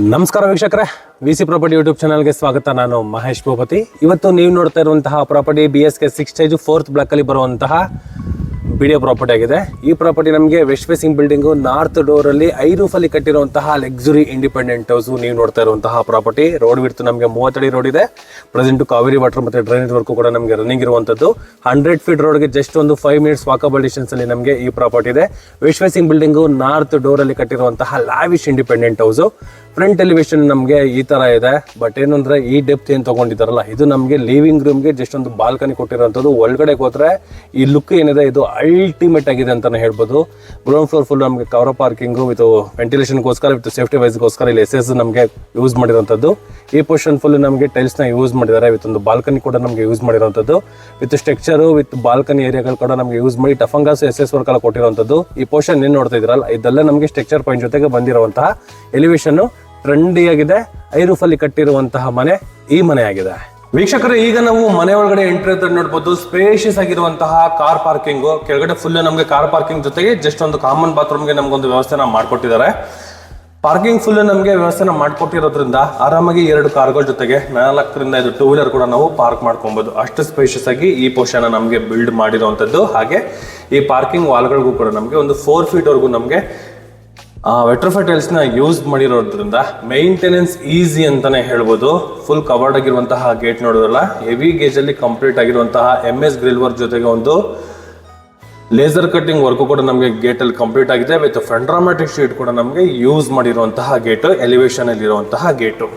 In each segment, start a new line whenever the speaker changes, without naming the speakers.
ನಮಸ್ಕಾರ ವೀಕ್ಷಕರೇ, VC property YouTube ಚಾನಲ್ಗೆ ಸ್ವಾಗತ. ನಾನು ಮಹೇಶ್ ಭೂಪತಿ. ಇವತ್ತು ನೀವು ನೋಡ್ತಾ ಇರುವಂತಹ property BSK 6 stage 4th block ಅಲ್ಲಿ ಬರುವಂತಹ ಬಿಡಿಯೋ ಪ್ರಾಪರ್ಟಿ ಆಗಿದೆ. ಈ ಪ್ರಾಪರ್ಟಿ ನಮಗೆ west facing building, north door ಅಲ್ಲಿ 5 ರೂಫ್ ಅಲ್ಲಿ ಕಟ್ಟಿರುವಂತಹ ಲಕ್ಸುರಿ ಇಂಡಿಪೆಂಡೆಂಟ್ ಹೌಸ್. ನೀವು ನೋಡ್ತಾ ಇರುವಂತಹ ಪ್ರಾಪರ್ಟಿ ರೋಡ್ ವಿಡ್ತ್ ನಮಗೆ 30 ಅಡಿ ರೋಡ್ ಇದೆ. ಪ್ರೆಸೆಂಟ್ ಕಾವೇರಿ ವಾಟರ್ ಮತ್ತೆ ಡ್ರೈನೇಜ್ ವರ್ಕ್ ಕೂಡ ನಮಗೆ ರನ್ನಿಂಗ್ ಇರುವಂತದ್ದು. 100 ಫೀಟ್ ರೋಡ್ಗೆ ಜಸ್ಟ್ ಒಂದು 5 ಮಿನಿಟ್ಸ್ ವಾಕಬಲ್ ಡಿಸ್ಟೆನ್ಸ್ ಅಲ್ಲಿ ನಮಗೆ ಈ ಪ್ರಾಪರ್ಟಿ ಇದೆ. West facing building, north door ಅಲ್ಲಿ ಕಟ್ಟಿರುವಂತಹ lavish independent house. Front elevation ನಮಗೆ ಈ ತರ ಇದೆ. ಬಟ್ ಏನಂದ್ರೆ ಈ ಡೆಪ್ತ್ ಏನ್ ತಗೊಂಡಿದ್ದಾರಲ್ಲ, ಇದು ನಮಗೆ ಲಿವಿಂಗ್ ರೂಮ್ಗೆ ಜಸ್ಟ್ ಒಂದು ಬಾಲ್ಕನಿ ಕೊಟ್ಟಿರುವಂತದ್ದು. ಒಳಗಡೆ ಹೋದ್ರೆ ಈ ಲುಕ್ ಏನಿದೆ ಇದು ಅಲ್ಟಿಮೇಟ್ ಆಗಿದೆ ಅಂತಾನೆ ಹೇಳ್ಬೋದು. ಗ್ರೌಂಡ್ ಫ್ಲೋರ್ ಫುಲ್ ನಮಗೆ ಕವರ್ ಪಾರ್ಕಿಂಗ್ ವಿತ್ ವೆಂಟಿಲೇಷನ್ಗೋಸ್ಕರ ವಿತ್ ಸೇಫ್ಟಿ ವೈಸ್ಗೋಸ್ಕರ ಇಲ್ಲಿ SS ನಮಗೆ ಯೂಸ್ ಮಾಡಿರುವಂತದ್ದು. ಈ ಪೊಸಿಷನ್ ಫುಲ್ ನಮಗೆ ಟೈಲ್ಸ್ ನ ಯೂಸ್ ಮಾಡಿದ್ದಾರೆ. ವಿತ್ ಒಂದು ಬಾಲ್ಕನಿ ಕೂಡ ನಮಗೆ ಯೂಸ್ ಮಾಡಿರುವಂತದ್ದು. ವಿತ್ ಸ್ಟ್ರಕ್ಚರ್ ವಿತ್ ಬಾಲ್ಕನಿ ಏರಿಯಾಗಳು ಕೂಡ ನಮಗೆ ಯೂಸ್ ಮಾಡಿ ಟಫಂಗಾಸ್ SS ವರ್ಕ್ ಎಲ್ಲ ಕೊಟ್ಟಿರುವಂತದ್ದು. ಈ ಪೊಸಿಷನ್ ಏನ್ ನೋಡ್ತಾ ಇದ್ರಲ್ಲ, ಇದೆಲ್ಲ ನಮಗೆ ಸ್ಟ್ರಕ್ಚರ್ ಪಾಯಿಂಟ್ ಜೊತೆಗೆ ಬಂದಿರುವಂತಹ ಎಲಿವೇಶನ್ ಟ್ರೆಂಡಿ ಆಗಿದೆ. 5 ರೂಫ್ ಅಲ್ಲಿ ಕಟ್ಟಿರುವಂತಹ ಮನೆ ಈ ಮನೆ ಆಗಿದೆ. ವೀಕ್ಷಕರು, ಈಗ ನಾವು ಮನೆ ಒಳಗಡೆ ಎಂಟ್ರಿ ಅಂತ ನೋಡಬಹುದು. ಸ್ಪೇಷಿಯಸ್ ಆಗಿರುವಂತಹ ಕಾರ್ ಪಾರ್ಕಿಂಗ್. ಕೆಳಗಡೆ ಫುಲ್ ನಮಗೆ ಕಾರ್ ಪಾರ್ಕಿಂಗ್ ಜೊತೆಗೆ ಜಸ್ಟ್ ಒಂದು ಕಾಮನ್ ಬಾತ್ರೂಮ್ಗೆ ನಮ್ಗೊಂದು ವ್ಯವಸ್ಥೆನ ಮಾಡ್ಕೊಟ್ಟಿದ್ದಾರೆ. ಪಾರ್ಕಿಂಗ್ ಫುಲ್ ನಮಗೆ ವ್ಯವಸ್ಥೆನ ಮಾಡ್ಕೊಟ್ಟಿರೋದ್ರಿಂದ ಆರಾಮಾಗಿ 2 ಕಾರ್ಗಳ ಜೊತೆಗೆ 4 ರಿಂದ 5 2 ವೀಲರ್ ಕೂಡ ನಾವು ಪಾರ್ಕ್ ಮಾಡ್ಕೊಬಹುದು. ಅಷ್ಟು ಸ್ಪೇಷಿಯಸ್ ಆಗಿ ಈ ಪೋರ್ಷನ್ ನಮಗೆ ಬಿಲ್ಡ್ ಮಾಡಿರುವಂತದ್ದು. ಹಾಗೆ ಈ ಪಾರ್ಕಿಂಗ್ ವಾಲ್ಗಳಿಗೂ ಕೂಡ ನಮಗೆ ಒಂದು 4 ಫೀಟ್ ವರೆಗೂ ನಮಗೆ ವೆಟ್ರೋಫೈ ಟೈಲ್ಸ್ ನ ಯೂಸ್ ಮಾಡಿರೋದ್ರಿಂದ ಮೇಂಟೆನೆನ್ಸ್ ಈಸಿ ಅಂತಾನೆ ಹೇಳ್ಬೋದು. ಫುಲ್ ಕವರ್ಡ್ ಆಗಿರುವಂತಹ ಗೇಟ್ ನೋಡೋದಲ್ಲ, ಹೆವಿ ಗೇಜ್ ಅಲ್ಲಿ ಕಂಪ್ಲೀಟ್ ಆಗಿರುವಂತಹ MS ಗ್ರಿಲ್ ವರ್ಕ್ ಜೊತೆಗೆ ಒಂದು ಲೇಸರ್ ಕಟ್ಟಿಂಗ್ ವರ್ಕ್ ಕೂಡ ನಮಗೆ ಗೇಟ್ ಅಲ್ಲಿ ಕಂಪ್ಲೀಟ್ ಆಗಿದೆ. ವಿತ್ ಫ್ರಂಡ್ರಾಮ್ಯಾಟಿಕ್ ಶೀಟ್ ಕೂಡ ನಮಗೆ ಯೂಸ್ ಮಾಡಿರುವಂತಹ ಗೇಟ್, ಎಲಿವೇಶನ್ ಅಲ್ಲಿ ಇರುವಂತಹ ಗೇಟು.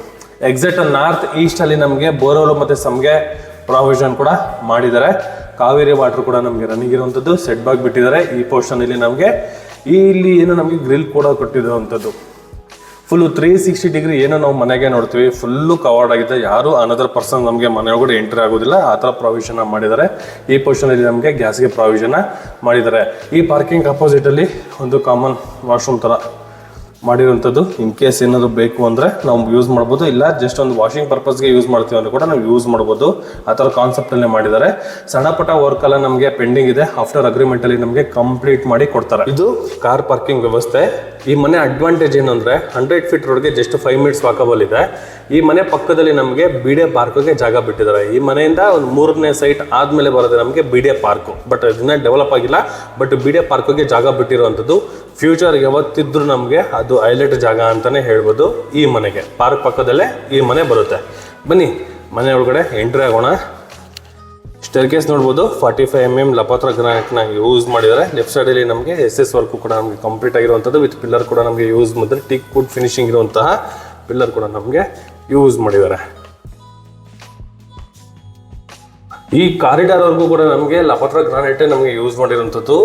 ಎಕ್ಸಾಕ್ಟ್ ನಾರ್ತ್ ಈಸ್ಟ್ ಅಲ್ಲಿ ನಮಗೆ ಬೋರ್ವೆಲ್ ಮತ್ತೆ ಸಮ್ಗೆ ಪ್ರಾವಿಷನ್ ಕೂಡ ಮಾಡಿದ್ದಾರೆ. ಕಾವೇರಿ ವಾಟರ್ ಕೂಡ ನಮಗೆ ರನ್ನಿಂಗ್ ಇರುವಂತದ್ದು. ಸೆಟ್ ಬ್ಯಾಕ್ ಬಿಟ್ಟಿದ್ದಾರೆ. ಈ ಪೋರ್ಷನ್ ಇಲ್ಲಿ ನಮಗೆ ಇಲ್ಲಿ ಏನೋ ನಮಗೆ ಗ್ರಿಲ್ ಕೂಡ ಕೊಟ್ಟಿರುವಂಥದ್ದು. ಫುಲ್ಲು 360 ಡಿಗ್ರಿ ಏನೋ ನಾವು ಮನೆಗೆ ನೋಡ್ತೀವಿ, ಫುಲ್ಲು ಕವರ್ಡ್ ಆಗಿದೆ. ಯಾರು ಅನದರ್ ಪರ್ಸನ್ ನಮಗೆ ಮನೆ ಒಳಗಡೆ ಎಂಟ್ರಿ ಆಗೋದಿಲ್ಲ, ಆ ಥರ ಪ್ರಾವಿಷನ್ ಮಾಡಿದ್ದಾರೆ. ಈ ಪೊಸಿಷನಲ್ಲಿ ನಮಗೆ ಗ್ಯಾಸ್ಗೆ ಪ್ರಾವಿಷನ್ ಮಾಡಿದ್ದಾರೆ. ಈ ಪಾರ್ಕಿಂಗ್ ಅಪೋಸಿಟ್ ಅಲ್ಲಿ ಒಂದು ಕಾಮನ್ ವಾಶ್ರೂಮ್ ತರ ಮಾಡಿರುವಂಥದ್ದು. ಇನ್ ಕೇಸ್ ಏನಾದ್ರು ಬೇಕು ಅಂದ್ರೆ ನಾವು ಯೂಸ್ ಮಾಡ್ಬೋದು, ಇಲ್ಲ ಜಸ್ಟ್ ಒಂದು ವಾಷಿಂಗ್ ಪರ್ಪಸ್ಗೆ ಯೂಸ್ ಮಾಡ್ತೀವಿ ಅಂದ್ರೆ ಕೂಡ ನಾವು ಯೂಸ್ ಮಾಡ್ಬೋದು. ಆ ಥರ ಕಾನ್ಸೆಪ್ಟ್ ಅಲ್ಲೇ ಮಾಡಿದ್ದಾರೆ. ಸಣ್ಣ ಪುಟ್ಟ ವರ್ಕ್ ಎಲ್ಲ ನಮಗೆ ಪೆಂಡಿಂಗ್ ಇದೆ. ಆಫ್ಟರ್ ಅಗ್ರಿಮೆಂಟ್ ಅಲ್ಲಿ ನಮಗೆ ಕಂಪ್ಲೀಟ್ ಮಾಡಿ ಕೊಡ್ತಾರೆ. ಇದು ಕಾರ್ ಪಾರ್ಕಿಂಗ್ ವ್ಯವಸ್ಥೆ. ಈ ಮನೆ ಅಡ್ವಾಂಟೇಜ್ ಏನಂದ್ರೆ 100 ಫೀಟ್ ರೋಡ್ಗೆ ಜಸ್ಟ್ 5 ಮಿನಿಟ್ಸ್ ವಾಕಬಲ್ ಇದೆ. ಈ ಮನೆ ಪಕ್ಕದಲ್ಲಿ ನಮಗೆ BDA ಪಾರ್ಕ್ಗೆ ಜಾಗ ಬಿಟ್ಟಿದ್ದಾರೆ. ಈ ಮನೆಯಿಂದ ಒಂದು 3ನೇ ಸೈಟ್ ಆದ್ಮೇಲೆ ಬರೋದು ನಮಗೆ BDA ಪಾರ್ಕ್. ಬಟ್ ಅದನ್ನ ಡೆವಲಪ್ ಆಗಿಲ್ಲ. ಬಟ್ BDA ಪಾರ್ಕ್ಗೆ ಜಾಗ ಬಿಟ್ಟಿರುವಂಥದ್ದು. ಫ್ಯೂಚರ್ ಯಾವತ್ತಿದ್ರು ನಮಗೆ ಅದು ಹೈಲೈಟ್ ಜಾಗ ಅಂತಾನೆ ಹೇಳ್ಬೋದು. ಈ ಮನೆಗೆ ಪಾರ್ಕ್ ಪಕ್ಕದಲ್ಲೇ ಈ ಮನೆ ಬರುತ್ತೆ. ಬನ್ನಿ ಮನೆ ಒಳಗಡೆ ಎಂಟ್ರಿ ಆಗೋಣ. ಸ್ಟೇರ್ಕೇಸ್ ನೋಡ್ಬೋದು, 45 mm ಲಪತ್ರ ಗ್ರಾನೈಟ್ನ ಯೂಸ್ ಮಾಡಿದ್ದಾರೆ. ಲೆಫ್ಟ್ ಸೈಡಲ್ಲಿ ನಮಗೆ SS ವರ್ಕ್ ಕೂಡ ನಮಗೆ ಕಂಪ್ಲೀಟ್ ಆಗಿರುವಂಥದ್ದು. ವಿತ್ ಪಿಲ್ಲರ್ ಕೂಡ ನಮಗೆ ಯೂಸ್ ಮಾಡಿದ್ರೆ ಟೀಕ್ ವುಡ್ ಫಿನಿಶಿಂಗ್ ಇರುವಂತಹ ಪಿಲ್ಲರ್ ಕೂಡ ನಮಗೆ ಯೂಸ್ ಮಾಡಿದ್ದಾರೆ. ಈ ಕಾರಿಡಾರ್ ವರ್ಗೂ ಕೂಡ ನಮಗೆ ಲಪತ್ರ ಗ್ರಾನೈಟ್ ನಮಗೆ ಯೂಸ್ ಮಾಡಿರುವಂಥದ್ದು.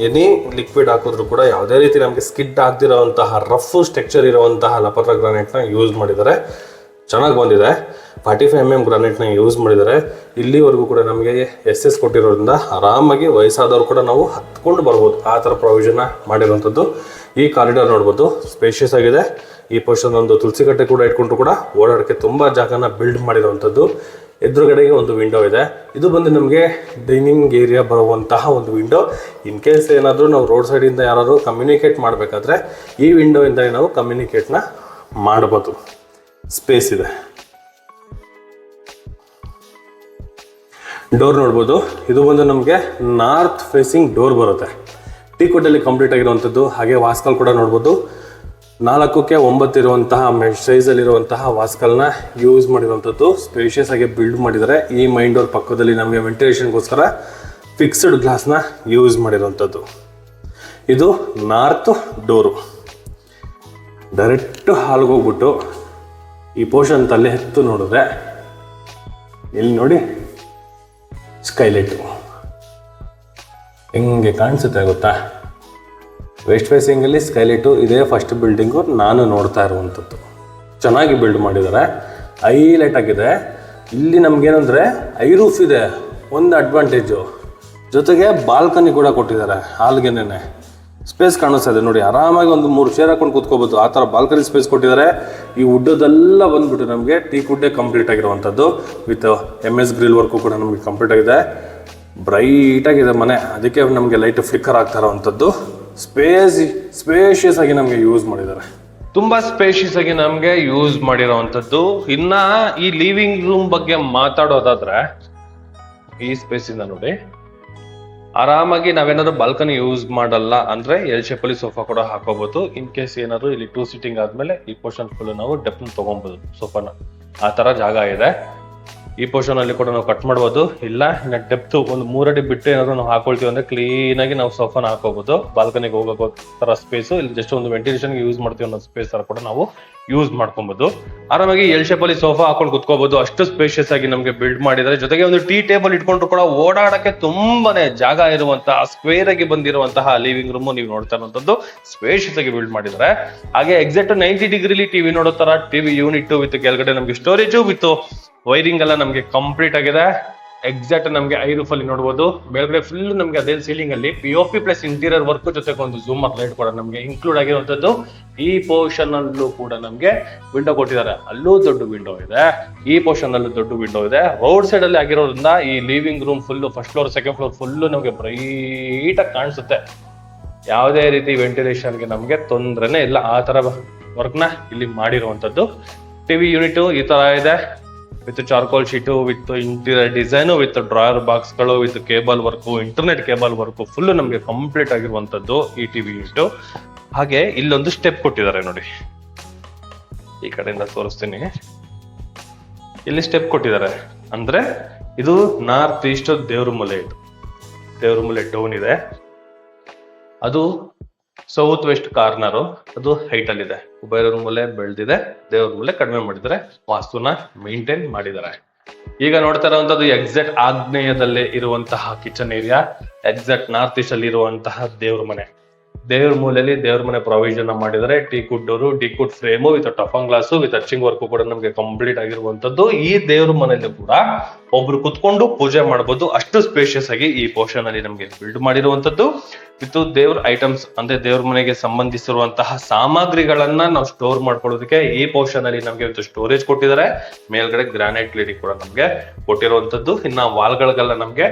ಎನಿ ಲಿಕ್ವಿಡ್ ಹಾಕಿದ್ರು ಕೂಡ ಯಾವುದೇ ರೀತಿ ನಮಗೆ ಸ್ಕಿಡ್ ಆಗ್ತಿರೋಂತಹ ರಫ್ ಸ್ಟ್ರಕ್ಚರ್ ಇರುವಂತಹ ಲಪತ್ರ ಗ್ರಾನೈಟ್ನ ಯೂಸ್ ಮಾಡಿದ್ದಾರೆ. ಚೆನ್ನಾಗಿ ಬಂದಿದೆ. 45 mm ಗ್ರಾನೈಟ್ನ ಯೂಸ್ ಮಾಡಿದ್ದಾರೆ. ಇಲ್ಲಿವರೆಗೂ ಕೂಡ ನಮಗೆ SS ಕೊಟ್ಟಿರೋದ್ರಿಂದ ಆರಾಮಾಗಿ ವಯಸ್ಸಾದವರು ಕೂಡ ನಾವು ಹತ್ಕೊಂಡು ಬರ್ಬೋದು, ಆ ಥರ ಪ್ರಾವಿಷನ್ ಮಾಡಿರುವಂಥದ್ದು. ಈ ಕಾರಿಡಾರ್ ನೋಡ್ಬೋದು, ಸ್ಪೇಷಿಯಸ್ ಆಗಿದೆ. ಈ ಪೊಸಿಷನ್ ಒಂದು ತುಳಸಿ ಕಟ್ಟೆ ಕೂಡ ಇಟ್ಕೊಂಡ್ರು ಕೂಡ ಓಡಾಡೋಕ್ಕೆ ತುಂಬ ಜಾಗನ ಬಿಲ್ಡ್ ಮಾಡಿರುವಂಥದ್ದು. ಎದುರುಗಡೆಗೆ ಒಂದು ವಿಂಡೋ ಇದೆ. ಇದು ಬಂದು ನಮಗೆ ಡೈನಿಂಗ್ ಏರಿಯಾ ಬರುವಂತಹ ಒಂದು ವಿಂಡೋ. ಇನ್ ಕೇಸ್ ಏನಾದರೂ ನಾವು ರೋಡ್ ಸೈಡಿಂದ ಯಾರಾದರೂ ಕಮ್ಯುನಿಕೇಟ್ ಮಾಡಬೇಕಾದ್ರೆ ಈ ವಿಂಡೋಯಿಂದ ನಾವು ಕಮ್ಯುನಿಕೇಟ್ನ ಮಾಡ್ಬೋದು. ಸ್ಪೇಸ್ ಇದೆ. ಡೋರ್ ನೋಡ್ಬೋದು, ಇದು ಬಂದು ನಮಗೆ ನಾರ್ತ್ ಫೇಸಿಂಗ್ ಡೋರ್ ಬರುತ್ತೆ. ಟೀಕ್ವುಡ್ಡಲ್ಲಿ ಕಂಪ್ಲೀಟ್ ಆಗಿರುವಂಥದ್ದು. ಹಾಗೆ ವಾಸ್ಕಲ್ ಕೂಡ ನೋಡ್ಬೋದು. 4ಕ್ಕೆ 9 ಇರುವಂತಹ ಸೈಜಲ್ಲಿರುವಂತಹ ವಾಸ್ಕಲ್ನ ಯೂಸ್ ಮಾಡಿರುವಂಥದ್ದು. ಸ್ಪೇಷಿಯಸ್ ಆಗಿ ಬಿಲ್ಡ್ ಮಾಡಿದ್ದಾರೆ. ಈ ಮೈನ್ ಡೋರ್ ಪಕ್ಕದಲ್ಲಿ ನಮಗೆ ವೆಂಟಿಲೇಷನ್ಗೋಸ್ಕರ ಫಿಕ್ಸ್ಡ್ ಗ್ಲಾಸ್ನ ಯೂಸ್ ಮಾಡಿರುವಂಥದ್ದು. ಇದು ನಾರ್ತ್ ಡೋರು. ಡೈರೆಕ್ಟ್ ಹಾಲ್ಗೆ ಹೋಗ್ಬಿಟ್ಟು ಈ ಪೋರ್ಷನ್ ತಲೆ ಎತ್ತು ನೋಡಿದ್ರೆ ಇಲ್ಲಿ ನೋಡಿ ಸ್ಕೈಲೈಟು ಹೆಂಗೆ ಕಾಣಿಸುತ್ತೆ ಗೊತ್ತಾ. ವೆಸ್ಟ್ ಫೇಸಿಂಗಲ್ಲಿ ಸ್ಕೈಲೈಟು ಇದೇ ಫಸ್ಟ್ ಬಿಲ್ಡಿಂಗು ನಾನು ನೋಡ್ತಾ ಇರುವಂಥದ್ದು. ಚೆನ್ನಾಗಿ ಬಿಲ್ಡ್ ಮಾಡಿದ್ದಾರೆ, ಹೈಲೈಟ್ ಆಗಿದೆ. ಇಲ್ಲಿ ನಮಗೇನಂದರೆ 5 ರೂಫ್ ಇದೆ, ಒಂದು ಅಡ್ವಾಂಟೇಜು. ಜೊತೆಗೆ ಬಾಲ್ಕನಿ ಕೂಡ ಕೊಟ್ಟಿದ್ದಾರೆ. ಹಾಲ್ಗೆನೇ ಸ್ಪೇಸ್ ಕಾಣಿಸ್ತಾ ಇದೆ ನೋಡಿ. ಆರಾಮಾಗಿ ಒಂದು 3 ಚೇರ್ ಹಾಕೊಂಡು ಕೂತ್ಕೋಬೋದು, ಆ ಥರ ಬಾಲ್ಕನಿ ಸ್ಪೇಸ್ ಕೊಟ್ಟಿದ್ದಾರೆ. ಈ ವುಡ್ಡದೆಲ್ಲ ಬಂದ್ಬಿಟ್ಟು ನಮಗೆ ಟೀಕ್ ವುಡ್ಡೇ ಕಂಪ್ಲೀಟ್ ಆಗಿರುವಂಥದ್ದು. ವಿತ್ MS ಗ್ರಿಲ್ ವರ್ಕು ಕೂಡ ನಮಗೆ ಕಂಪ್ಲೀಟ್ ಆಗಿದೆ. ಬ್ರೈಟ್ ಆಗಿದೆ ಮನೆ, ಅದಕ್ಕೆ ನಮಗೆ ಲೈಟ್ ಫ್ಲಿಕ್ಕರ್ ಆಗ್ತಾ ಇರೋವಂಥದ್ದು. ಸ್ಪೇಷಿಯಸ್ ಆಗಿ ನಮಗೆ ಯೂಸ್ ಮಾಡಿದ್ದಾರೆ. ತುಂಬಾ ಸ್ಪೇಷಿಯಸ್ ಆಗಿ ನಮ್ಗೆ ಯೂಸ್ ಮಾಡಿರೋವಂಥದ್ದು. ಇನ್ನ ಈ ಲಿವಿಂಗ್ ರೂಮ್ ಬಗ್ಗೆ ಮಾತಾಡೋದಾದ್ರೆ ಈ ಸ್ಪೇಸ್ ಇಂದ ನೋಡಿ, ಆರಾಮಾಗಿ ನಾವೇನಾದ್ರು ಬಾಲ್ಕನಿ ಯೂಸ್ ಮಾಡಲ್ಲ ಅಂದ್ರೆ ಎಲ್ ಶೇಪ್ ಅಲ್ಲಿ ಸೋಫಾ ಕೂಡ ಹಾಕೋಬಹುದು. ಇನ್ ಕೇಸ್ ಏನಾದ್ರು ಇಲ್ಲಿ 2 ಸೀಟಿಂಗ್ ಆದ್ಮೇಲೆ ಈ ಪೋರ್ಷನ್ ಫುಲ್ ನಾವು ಡೆಪ್ತ್ ತಗೊಬಹುದು ಸೋಫಾನ. ಆ ತರ ಜಾಗ ಇದೆ. ಈ ಪೋರ್ಷನ್ ಅಲ್ಲಿ ಕೂಡ ನಾವು ಕಟ್ ಮಾಡ್ಬೋದು. ಇಲ್ಲ ಇನ್ನ ಡೆಪ್ತ್ ಒಂದು 3 ಅಡಿ ಬಿಟ್ಟು ಏನಾದ್ರು ನಾವು ಹಾಕೊಳ್ತೀವಿ ಅಂದ್ರೆ ಕ್ಲೀನ್ ಆಗಿ ನಾವು ಸೋಫಾನ ಹಾಕೋಬಹುದು. ಬಾಲ್ಕನಿಗೆ ಹೋಗೋ ತರ ಸ್ಪೇಸ್, ಇಲ್ಲಿ ಜಸ್ಟ್ ಒಂದು ವೆಂಟಿಲೇಷನ್ ಯೂಸ್ ಮಾಡ್ತೀವಿ ಅನ್ನೋ ಸ್ಪೇಸ್ ತರ ಕೂಡ ನಾವು ಯೂಸ್ ಮಾಡ್ಕೊಬಹುದು. ಆರಾಮಾಗಿ ಎಲ್ ಶೇಪ್ ಅಲ್ಲಿ ಸೋಫಾ ಹಾಕೊಂಡು ಕುತ್ಕೋಬಹುದು. ಅಷ್ಟು ಸ್ಪೇಷಿಯಸ್ ಆಗಿ ನಮ್ಗೆ ಬಿಲ್ಡ್ ಮಾಡಿದ್ದಾರೆ. ಜೊತೆಗೆ ಒಂದು ಟೀ ಟೇಬಲ್ ಇಟ್ಕೊಂಡ್ರು ಕೂಡ ಓಡಾಡಕ್ಕೆ ತುಂಬಾನೇ ಜಾಗ ಇರುವಂತಹ ಸ್ಕ್ವೇರ್ ಆಗಿ ಬಂದಿರುವಂತಹ ಲಿವಿಂಗ್ ರೂಮ್ ನೀವು ನೋಡ್ತಾ ಇರುವಂತದ್ದು ಸ್ಪೇಷಿಯಸ್ ಆಗಿ ಬಿಲ್ಡ್ ಮಾಡಿದ್ದಾರೆ. ಹಾಗೆ ಎಕ್ಸಾಕ್ಟ್ 90 ಡಿಗ್ರಿಲಿ ಟಿವಿ ನೋಡೋ ತರ ಟಿವಿ ಯೂನಿಟ್ ವಿತ್ ಕೆಳಗಡೆ ನಮ್ಗೆ ಸ್ಟೋರೇಜ್ ವಿತ್ ವೈರಿಂಗ್ ಎಲ್ಲ ನಮ್ಗೆ ಕಂಪ್ಲೀಟ್ ಆಗಿದೆ. ಎಕ್ಸಾಕ್ಟ್ ನಮ್ಗೆ ಐ ರೂಫ್ ಅಲ್ಲಿ ನೋಡಬಹುದು. ಮೇಲ್ಗಡೆ ಫುಲ್ ನಮ್ಗೆ ಅದೇ ಸೀಲಿಂಗ್ ಅಲ್ಲಿ POP ಪ್ಲಸ್ ಇಂಟೀರಿಯರ್ ವರ್ಕ್ ಜೊತೆಗೆ ಒಂದು ಝೂಮರ್ ಲೈಟ್ ಕೂಡ ನಮ್ಗೆ ಇನ್ಕ್ಲೂಡ್ ಆಗಿರುವಂತದ್ದು. ಈ ಪೋರ್ಷನ್ ಅಲ್ಲೂ ಕೂಡ ನಮ್ಗೆ ವಿಂಡೋ ಕೊಟ್ಟಿದ್ದಾರೆ. ಅಲ್ಲೂ ದೊಡ್ಡ ವಿಂಡೋ ಇದೆ, ಈ ಪೋರ್ಷನ್ ಅಲ್ಲೂ ದೊಡ್ಡ ವಿಂಡೋ ಇದೆ. ರೋಡ್ ಸೈಡ್ ಅಲ್ಲಿ ಆಗಿರೋದ್ರಿಂದ ಈ living room full first floor second floor full ನಮ್ಗೆ ಬ್ರೈಟ್ ಆಗಿ ಕಾಣಿಸುತ್ತೆ. ಯಾವುದೇ ರೀತಿ ವೆಂಟಿಲೇಷನ್ಗೆ ನಮ್ಗೆ ತೊಂದರೆನೇ ಇಲ್ಲ. ಆ ತರ ವರ್ಕ್ ನ ಇಲ್ಲಿ ಮಾಡಿರುವಂತದ್ದು. ಟಿವಿ ಯೂನಿಟ್ ಈ ತರ ಇದೆ with charcoal sheet, with interior design, with drawer box ಗಳು, with cable work, internet cable work full ನಮ್ಗೆ ಕಂಪ್ಲೀಟ್ ಆಗಿರುವಂತದ್ದು ಈ ಟಿವಿ ಯೂನಿಟ್. ಹಾಗೆ ಇಲ್ಲೊಂದು ಸ್ಟೆಪ್ ಕೊಟ್ಟಿದ್ದಾರೆ ನೋಡಿ, ಈ ಕಡೆಯಿಂದ ತೋರಿಸ್ತೀನಿ. ಇಲ್ಲಿ ಸ್ಟೆಪ್ ಕೊಟ್ಟಿದ್ದಾರೆ ಅಂದ್ರೆ ಇದು ನಾರ್ತ್ ಈಸ್ಟ್ ದೇವ್ರ ಮೂಲೆ. ಇದು ದೇವ್ರ ಮೂಲೆ ಡೌನ್ ಇದೆ, ಅದು ಸೌತ್ ವೆಸ್ಟ್ ಕಾರ್ನರ್, ಅದು ಹೈಟ್ ಅಲ್ಲಿ ಇದೆ. ಕುಬೇರರ ಮೂಲೆ ಬೆಳೆದಿದೆ, ದೇವ್ರ ಮೂಲೆ ಕಡಿಮೆ ಮಾಡಿದ್ದಾರೆ. ವಾಸ್ತುನ ಮೇಂಟೈನ್ ಮಾಡಿದ್ದಾರೆ. ಈಗ ನೋಡ್ತಾ ಇರುವಂತದ್ದು ಎಕ್ಸಾಕ್ಟ್ ಆಗ್ನೇಯದಲ್ಲೇ ಇರುವಂತಹ kitchen area, exact north East ಅಲ್ಲಿ ಇರುವಂತಹ ದೇವ್ರ ಮನೆ. ದೇವ್ರ ಮೂಲೆಯಲ್ಲಿ ದೇವ್ರ ಮನೆ ಪ್ರೊವಿಷನ್ ಮಾಡಿದರೆ teakwood door, teakwood frame with toughen glass with arching work ಕೂಡ ನಮ್ಗೆ ಕಂಪ್ಲೀಟ್ ಆಗಿರುವಂತದ್ದು. ಈ ದೇವ್ರ ಮನೆಯಲ್ಲಿ ಕೂಡ ಒಬ್ರು ಕುತ್ಕೊಂಡು ಪೂಜೆ ಮಾಡಬಹುದು. ಅಷ್ಟು ಸ್ಪೇಷಿಯಸ್ ಆಗಿ ಈ ಪೋರ್ಷನ್ ಅಲ್ಲಿ ನಮ್ಗೆ ಬಿಲ್ಡ್ ಮಾಡಿರುವಂತದ್ದು. ವಿತ್ ದೇವ್ರ ಐಟಮ್ಸ್ ಅಂದ್ರೆ ದೇವ್ರ ಮನೆಗೆ ಸಂಬಂಧಿಸಿರುವಂತಹ ಸಾಮಗ್ರಿಗಳನ್ನ ನಾವು ಸ್ಟೋರ್ ಮಾಡ್ಕೊಳ್ಳೋದಕ್ಕೆ ಈ ಪೋರ್ಷನ್ ಅಲ್ಲಿ ನಮ್ಗೆ ಒಂದು ಸ್ಟೋರೇಜ್ ಕೊಟ್ಟಿದ್ದಾರೆ. ಮೇಲ್ಗಡೆ ಗ್ರಾನೈಟ್ ಕ್ಲೀನಿಂಗ್ ಕೂಡ ನಮ್ಗೆ ಕೊಟ್ಟಿರುವಂತದ್ದು. ಇನ್ನ ವಾಲ್ಗಳಿಗೆಲ್ಲ ನಮ್ಗೆ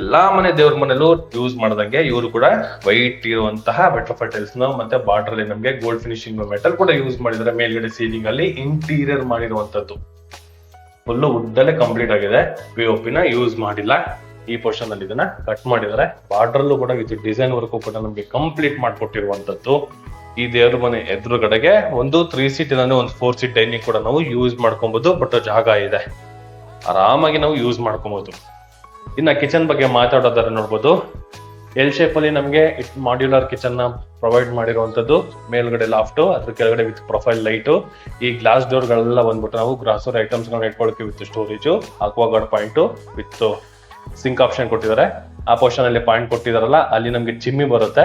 ಎಲ್ಲಾ ಮನೆ ದೇವ್ರ ಮನೆಯಲ್ಲೂ ಯೂಸ್ ಮಾಡ್ದಂಗೆ ಇವರು ಕೂಡ ವೈಟ್ ಇರುವಂತಹ ಮೆಟ್ರೋಫೈಲ್ ಟೈಲ್ಸ್ ಮತ್ತೆ ಬಾರ್ಡರ್ ಅಲ್ಲಿ ನಮ್ಗೆ ಗೋಲ್ಡ್ ಫಿನಿಶಿಂಗ್ ಮೆಟಲ್ ಕೂಡ ಯೂಸ್ ಮಾಡಿದ್ದಾರೆ. ಮೇಲ್ಗಡೆ ಸೀಲಿಂಗ್ ಅಲ್ಲಿ ಇಂಟೀರಿಯರ್ ಮಾಡಿರುವಂತದ್ದು ಫುಲ್ ವುಡ್ ಅಲ್ಲೇ ಕಂಪ್ಲೀಟ್ ಆಗಿದೆ. POP ನ ಯೂಸ್ ಮಾಡಿಲ್ಲ. ಈ ಪೋರ್ಷನ್ ಅಲ್ಲಿ ಇದನ್ನ ಕಟ್ ಮಾಡಿದ್ದಾರೆ. ಬಾರ್ಡರ್ ಅಲ್ಲೂ ಕೂಡ ವಿತ್ ಡಿಸೈನ್ ವರ್ಕ್ ಕೂಡ ನಮ್ಗೆ ಕಂಪ್ಲೀಟ್ ಮಾಡ್ಕೊಟ್ಟಿರುವಂತದ್ದು. ಈ ದೇವ್ರ ಮನೆ ಎದುರುಗಡೆಗೆ ಒಂದು 3 ಸೀಟ್ ಇಲ್ಲಾಂದ್ರೆ ಒಂದು 4 ಸೀಟ್ ಡೈನಿಂಗ್ ಕೂಡ ನಾವು ಯೂಸ್ ಮಾಡ್ಕೊಬಹುದು. ಬಟ್ ಜಾಗ ಇದೆ, ಆರಾಮಾಗಿ ನಾವು ಯೂಸ್ ಮಾಡ್ಕೊಬಹುದು. ಇನ್ನ ಕಿಚನ್ ಬಗ್ಗೆ ಮಾತಾಡೋದಾದ್ರೆ ನೋಡ್ಬೋದು, ಎಲ್ ಶೇಪ್ ಅಲ್ಲಿ ನಮ್ಗೆ ಮಾಡ್ಯುಲರ್ ಕಿಚನ್ ನ ಪ್ರೊವೈಡ್ ಮಾಡಿರುವಂತದ್ದು. ಮೇಲ್ಗಡೆ ಲಾಫ್ಟ್, ಅದ್ರ ಕೆಳಗಡೆ ವಿತ್ ಪ್ರೊಫೈಲ್ ಲೈಟ್. ಈ ಗ್ಲಾಸ್ ಡೋರ್ ಗಳೆಲ್ಲ ಬಂದ್ಬಿಟ್ಟು ನಾವು ಗ್ರಾಸರಿ ಐಟಮ್ಸ್ ಗಳನ್ನ ಇಟ್ಕೊಳ್ಳೋಕೆ with storage, Aquaguard point with sink option ಕೊಟ್ಟಿದ್ದಾರೆ. ಆ ಪೋರ್ಷನ್ ಅಲ್ಲಿ ಪಾಯಿಂಟ್ ಕೊಟ್ಟಿದಾರಲ್ಲ, ಅಲ್ಲಿ ನಮ್ಗೆ ಚಿಮ್ಮಿ ಬರುತ್ತೆ.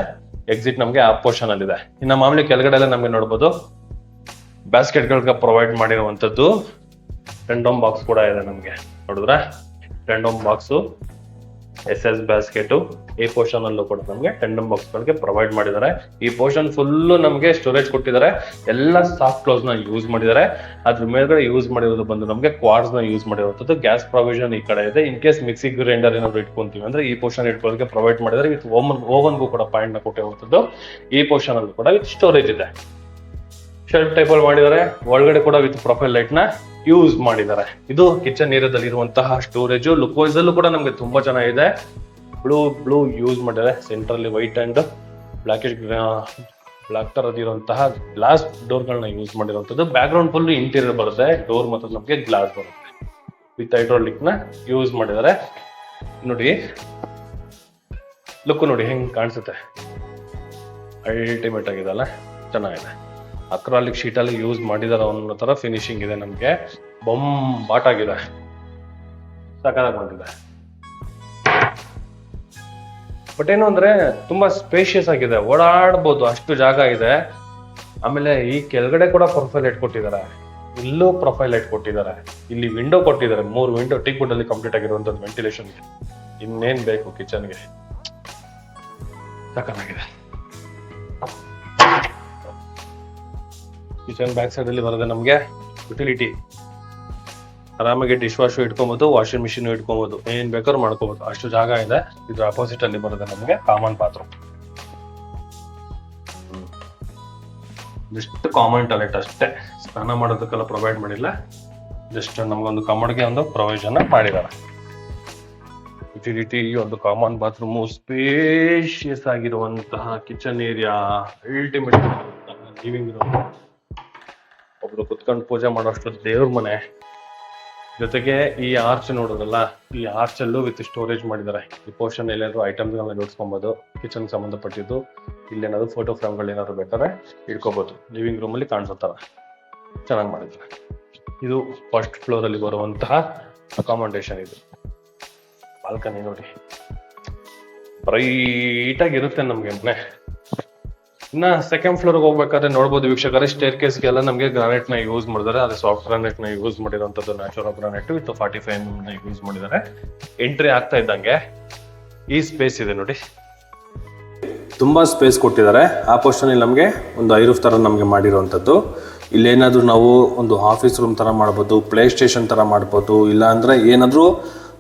ಎಕ್ಸಿಟ್ ನಮ್ಗೆ ಆ ಪೋರ್ಷನ್ ಅಲ್ಲಿ ಇದೆ. ಇನ್ನು ಮಾಮೂಲಿ ಕೆಳಗಡೆ ಎಲ್ಲ ನಮ್ಗೆ ನೋಡ್ಬೋದು ಬ್ಯಾಸ್ಕೆಟ್ ಗಳಿಗೆ ಪ್ರೊವೈಡ್ ಮಾಡಿರುವಂತದ್ದು. ಟೆಂಡೋಮ್ ಬಾಕ್ಸ್ ಕೂಡ ಇದೆ ನಮ್ಗೆ, ನೋಡಿದ್ರೆ ಟೆಂಡೋಮ್ ಬಾಕ್ಸ್, SS ಬ್ಯಾಸ್ಕೆಟ್. ಈ ಪೋರ್ಷನ್ ಅಲ್ಲೂ ಕೂಡ ನಮ್ಗೆ ಟೆಂಡಮ್ ಬಾಕ್ಸ್ ಗಳಿಗೆ ಪ್ರೊವೈಡ್ ಮಾಡಿದ್ದಾರೆ. ಈ ಪೋರ್ಷನ್ ಫುಲ್ ನಮ್ಗೆ ಸ್ಟೋರೇಜ್ ಕೊಟ್ಟಿದ್ದಾರೆ. ಎಲ್ಲ ಸಾಫ್ಟ್ ಕ್ಲೋಸ್ ನ ಯೂಸ್ ಮಾಡಿದ್ದಾರೆ. ಅದ್ರ ಮೇಲ್ಗಡೆ ಯೂಸ್ ಮಾಡಿರೋದು ಬಂದು ನಮ್ಗೆ ಕ್ವಾರ್ಟ್ಸ್ ನ ಯೂಸ್ ಮಾಡಿರುವಂತದ್ದು. ಗ್ಯಾಸ್ ಪ್ರೊವಿಷನ್ ಈ ಕಡೆ ಇದೆ. ಇನ್ ಕೇಸ್ ಮಿಕ್ಸಿ ಗ್ರೈಂಡರ್ ಏನಾದ್ರು ಇಟ್ಕೊಂತೀವಿ ಅಂದ್ರೆ ಈ ಪೋರ್ಷನ್ ಇಟ್ಕೊಳ್ಳೋಕೆ ಪ್ರೊವೈಡ್ ಮಾಡಿದ್ದಾರೆ. ವಿತ್ ಓವನ್ಗೂ ಕೂಡ ಪಾಯಿಂಟ್ ನ ಕೊಟ್ಟಿರುವಂತದ್ದು. ಈ ಪೋರ್ಷನ್ ಅಲ್ಲೂ ಕೂಡ ವಿತ್ ಸ್ಟೋರೇಜ್ ಇದೆ. ಶೆಲ್ಫ್ ಟೈಪ್ ಅಲ್ಲಿ ಮಾಡಿದ್ದಾರೆ. ಒಳಗಡೆ ಕೂಡ ವಿತ್ ಪ್ರೊಫೈಲ್ ಲೈಟ್ ನ ಯೂಸ್ ಮಾಡಿದ್ದಾರೆ. ಇದು ಕಿಚನ್ ಏರಿಯಾದಲ್ಲಿ ಇರುವಂತಹ ಸ್ಟೋರೇಜ್. ಲುಕ್ ವೈಸ್ ಅಲ್ಲೂ ಕೂಡ ನಮ್ಗೆ ತುಂಬಾ ಚೆನ್ನಾಗಿದೆ. ಬ್ಲೂ ಯೂಸ್ ಮಾಡಿದ್ದಾರೆ. ಸೆಂಟ್ರಲ್ಲಿ ವೈಟ್ ಅಂಡ್ ಬ್ಲಾಕ್ ತರ ಇರುವಂತಹ ಗ್ಲಾಸ್ ಡೋರ್ ಗಳನ್ನ ಯೂಸ್ ಮಾಡಿರುವಂತದ್ದು. ಬ್ಯಾಕ್ ಗ್ರೌಂಡ್ ಫುಲ್ ಇಂಟೀರಿಯರ್ ಬರುತ್ತೆ. ಡೋರ್ ಮತ್ತು ನಮ್ಗೆ ಗ್ಲಾಸ್ ಬರುತ್ತೆ. ವಿತ್ ಹೈಡ್ರಾಲಿಕ್ ನ ಯೂಸ್ ಮಾಡಿದ್ದಾರೆ. ನೋಡಿ ಲುಕ್ ನೋಡಿ ಹೆಂಗ್ ಕಾಣಿಸುತ್ತೆ, ಅಲ್ಟಿಮೇಟ್ ಆಗಿದೆ ಅಲ್ಲ, ಚೆನ್ನಾಗಿದೆ. ಅಕ್ರಾಲಿಕ್ ಶೀಟ್ ಅಲ್ಲಿ ಯೂಸ್ ಮಾಡಿದಾರೆ ಅನ್ನೋ ತರ ಫಿನಿಶಿಂಗ್ ಇದೆ. ನಮ್ಗೆ ಬಾಟ್ ಆಗಿದೆ, ಸಖತ್ತಾಗಿ ಬಂದಿದೆ. ಬಟ್ ಏನು ಅಂದ್ರೆ ತುಂಬಾ ಸ್ಪೇಷಿಯಸ್ ಆಗಿದೆ, ಓಡಾಡ್ಬೋದು, ಅಷ್ಟು ಜಾಗ ಇದೆ. ಆಮೇಲೆ ಈ ಕೆಳಗಡೆ ಕೂಡ ಪ್ರೊಫೈಲ್ ಲೈಟ್ ಕೊಟ್ಟಿದ್ದಾರೆ, ಇಲ್ಲೂ ಪ್ರೊಫೈಲ್ ಲೈಟ್ ಕೊಟ್ಟಿದ್ದಾರೆ, ಇಲ್ಲಿ ವಿಂಡೋ ಕೊಟ್ಟಿದ್ದಾರೆ. 3 ವಿಂಡೋ ಟೀಕ್ವುಡ್ ಅಲ್ಲಿ ಕಂಪ್ಲೀಟ್ ಆಗಿರುವಂತದ್ದು ವೆಂಟಿಲೇಷನ್. ಇನ್ನೇನ್ ಬೇಕು ಕಿಚನ್ಗೆ, ಸಖತ್ತಾಗಿದೆ. ಕಿಚನ್ ಬ್ಯಾಕ್ ಸೈಡ್ ಅಲ್ಲಿ ಬರೋದು ನಮ್ಗೆ ಯುಟಿಲಿಟಿ. ಆರಾಮಾಗಿ ಡಿಶ್ ವಾಶ್ ಇಟ್ಕೊಬಹುದು, ವಾಷಿಂಗ್ ಮಿಷಿನ್ ಇಟ್ಕೊಬಹುದು, ಏನ್ ಬೇಕಾದ್ರೂ ಮಾಡ್ಕೋಬಹುದು, ಅಷ್ಟು ಜಾಗ ಇದೆ. ಇದ್ರ ಅಪೋಸಿಟ್ ಅಲ್ಲಿ ಬರೋದು ನಮ್ಗೆ common bathroom. Just common toilet ಅಷ್ಟೇ, ಸ್ನಾನ ಮಾಡೋದಕ್ಕೆಲ್ಲ ಪ್ರೊವೈಡ್ ಮಾಡಿಲ್ಲ. ಜಸ್ಟ್ ನಮಗೊಂದು ಕಮೋಡ್ಗೆ ಒಂದು ಪ್ರೊವಿಷನ್ ಮಾಡಿದ್ದಾರೆ. ಯುಟಿಲಿಟಿ, ಒಂದು ಕಾಮನ್ ಬಾತ್ರೂಮು, ಸ್ಪೇಷಿಯಸ್ ಆಗಿರುವಂತಹ kitchen area, ultimate living room, ಒಬ್ರು ಕುತ್ಕೊಂಡು ಪೂಜೆ ಮಾಡೋಷ್ಟು ದೇವ್ರ ಮನೆ. ಜೊತೆಗೆ ಈ ಆರ್ಚ್ ನೋಡೋದಲ್ಲ, ಈ ಆರ್ಚ್ ಅಲ್ಲೂ ವಿತ್ ಸ್ಟೋರೇಜ್ ಮಾಡಿದ್ದಾರೆ. ಈ ಪೋರ್ಷನ್ ಏನಾದ್ರು ಐಟಮ್ಸ್ಗಳನ್ನ ಜೋಡಿಸ್ಕೊಬೋದು, ಕಿಚನ್ ಸಂಬಂಧಪಟ್ಟಿದ್ದು. ಇಲ್ಲೇನಾದ್ರು ಫೋಟೋ ಫ್ರೇಮ್ಗಳು ಏನಾದ್ರು ಬೇಕಾದ್ರೆ ಇಟ್ಕೋಬಹುದು. ಲಿವಿಂಗ್ ರೂಮ್ ಅಲ್ಲಿ ಕಾಣಿಸುತ್ತಾರ, ಚೆನ್ನಾಗಿ ಮಾಡಿದ್ದಾರೆ. ಇದು ಫಸ್ಟ್ ಫ್ಲೋರ್ ಅಲ್ಲಿ ಬರುವಂತಹ ಅಕಾಮಡೇಷನ್. ಇದು ಬಾಲ್ಕನಿ ನೋಡಿ, ಬ್ರೈಟ್ ಆಗಿರುತ್ತೆ ನಮ್ಗೆ ಮನೆ. ಇನ್ನ ಸೆಕೆಂಡ್ ಫ್ಲೋರ್ ಹೋಗ್ಬೇಕಾದ್ರೆ ನೋಡ್ಬೋದು ವೀಕ್ಷಕರೇ, ಸ್ಟೇರ್ ಕೇಸ್ಗೆಲ್ಲ ನಮಗೆ ಗ್ರಾನೈಟ್ ನ ಯೂಸ್ ಮಾಡಿದ್ದಾರೆ. ಅದೇ ಸಾಫ್ಟ್ ಗ್ರಾನೈಟ್ ನ ಯೂಸ್ ಮಾಡಿರುವಂತದ್ದು, ನ್ಯಾಚುರಲ್ ಗ್ರಾನೈಟ್ ವಿತ್ 45 mm ನ ಯೂಸ್ ಮಾಡಿದ್ದಾರೆ. ಎಂಟ್ರಿ ಆಗ್ತಾ ಇದ್ದಂಗೆ ಈ ಸ್ಪೇಸ್ ಇದೆ ನೋಡಿ, ತುಂಬಾ ಸ್ಪೇಸ್ ಕೊಟ್ಟಿದ್ದಾರೆ. ಆ ಪೋರ್ಷನ್ ಅಲ್ಲಿ ನಮಗೆ ಒಂದು ಐರೂಫ್ ತರ ನಮಗೆ ಮಾಡಿರುವಂತದ್ದು. ಇಲ್ಲೇನಾದ್ರೂ ನಾವು ಒಂದು ಆಫೀಸ್ ರೂಮ್ ತರ ಮಾಡ್ಬೋದು, ಪ್ಲೇ ಸ್ಟೇಷನ್ ತರ ಮಾಡ್ಬೋದು. ಇಲ್ಲ ಅಂದ್ರೆ ಏನಾದ್ರೂ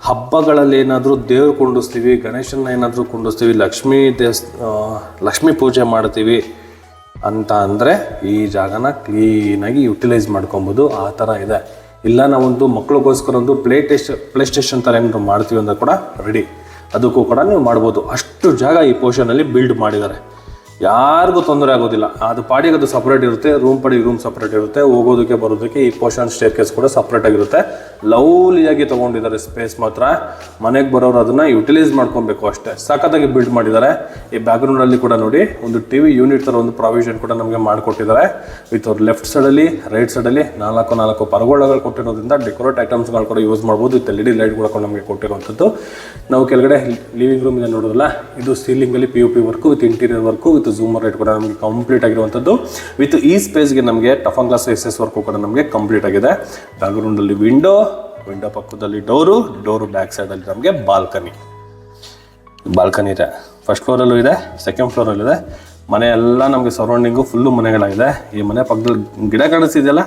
ಹಬ್ಬಗಳಲ್ಲಿ ಏನಾದರೂ ದೇವ್ರು ಕುಂಡಿಸ್ತೀವಿ, ಗಣೇಶನ ಏನಾದರೂ ಕುಂಡಿಸ್ತೀವಿ, ಲಕ್ಷ್ಮೀ ಪೂಜೆ ಮಾಡ್ತೀವಿ ಅಂತ ಅಂದರೆ ಈ ಜಾಗನ ಕ್ಲೀನಾಗಿ ಯುಟಿಲೈಸ್ ಮಾಡ್ಕೊಬೋದು. ಆ ಥರ ಇದೆ. ಇಲ್ಲ ನಾವೊಂದು ಮಕ್ಳಿಗೋಸ್ಕರ ಒಂದು ಪ್ಲೇ ಸ್ಟೇಷನ್ ಥರ ಏನಾದ್ರು ಮಾಡ್ತೀವಿ ಅಂದ್ರೆ ಕೂಡ ರೆಡಿ, ಅದಕ್ಕೂ ಕೂಡ ನೀವು ಮಾಡ್ಬೋದು. ಅಷ್ಟು ಜಾಗ ಈ ಪೋರ್ಷನಲ್ಲಿ ಬಿಲ್ಡ್ ಮಾಡಿದ್ದಾರೆ. ಯಾರಿಗೂ ತೊಂದರೆ ಆಗೋದಿಲ್ಲ. ಅದು ಪಾಡಿಗೆ ಅದು ಸಪ್ರೇಟ್ ಇರುತ್ತೆ, ರೂಮ್ ಸಪ್ರೇಟ್ ಇರುತ್ತೆ. ಹೋಗೋದಕ್ಕೆ ಬರೋದಕ್ಕೆ ಈ ಪೋರ್ಷನ್ ಸ್ಟೇರ್ ಕೇಸ್ ಕೂಡ ಸಪ್ರೇಟ್ ಆಗಿರುತ್ತೆ. ಲವ್ಲಿಯಾಗಿ ತೊಗೊಂಡಿದ್ದಾರೆ ಸ್ಪೇಸ್ ಮಾತ್ರ. ಮನೆಗೆ ಬರೋರು ಅದನ್ನು ಯುಟಿಲೈಸ್ ಮಾಡ್ಕೊಬೇಕು ಅಷ್ಟೇ. ಸಖತ್ತಾಗಿ ಬಿಲ್ಡ್ ಮಾಡಿದ್ದಾರೆ. ಈ ಬ್ಯಾಕ್ಗ್ರೌಂಡಲ್ಲಿ ಕೂಡ ನೋಡಿ ಒಂದು TV ಯೂನಿಟ್ ಥರ ಒಂದು ಪ್ರಾವಿಷನ್ ಕೂಡ ನಮಗೆ ಮಾಡಿಕೊಟ್ಟಿದ್ದಾರೆ. ವಿತ್ ಅವ್ರ ಲೆಫ್ಟ್ ಸೈಡಲ್ಲಿ ರೈಟ್ ಸೈಡಲ್ಲಿ 4 ಪರಗೋಳಗಳು ಕೊಟ್ಟಿರೋದ್ರಿಂದ ಡೆಕೋರೇಟ್ ಐಟಮ್ಸ್ಗಳು ಕೂಡ ಯೂಸ್ ಮಾಡ್ಬೋದು. ವಿತ್ LED ಲೈಟ್ ಕೂಡ ನಮಗೆ ಕೊಟ್ಟಿರುವಂಥದ್ದು. ನಾವು ಕೆಳಗಡೆ ಲಿವಿಂಗ್ ರೂಮ್ ಇದೆ ನೋಡೋದಲ್ಲ, ಇದು ಸೀಲಿಂಗಲ್ಲಿ POP work with interior work with ಝೂಮರ್ ಲೈಟ್ ಕೂಡ ನಮಗೆ ಕಂಪ್ಲೀಟ್ ಆಗಿರುವಂಥದ್ದು. ವಿತ್ ಈ ಸ್ಪೇಸ್ಗೆ ನಮಗೆ ಟಫನ್ ಗ್ಲಾಸ್ SS ವರ್ಕು ಕೂಡ ನಮಗೆ ಕಂಪ್ಲೀಟ್ ಆಗಿದೆ. ಬ್ಯಾಕ್ಗ್ರೌಂಡಲ್ಲಿ ವಿಂಡೋ ಪಕ್ಕದಲ್ಲಿ ಡೋರು ಬ್ಯಾಕ್ ಸೈಡಲ್ಲಿ ನಮಗೆ ಬಾಲ್ಕನಿ ಇದೆ. ಫಸ್ಟ್ ಫ್ಲೋರಲ್ಲೂ ಇದೆ, ಸೆಕೆಂಡ್ ಫ್ಲೋರಲ್ಲೂ ಇದೆ. ಮನೆ ಎಲ್ಲ ನಮಗೆ ಸರೌಂಡಿಂಗು ಫುಲ್ಲು ಮನೆಗಳಾಗಿದೆ. ಈ ಮನೆ ಪಕ್ಕದಲ್ಲಿ ಗಿಡ ಕಾಣಿಸ್ತಿದೆಯಲ್ಲ,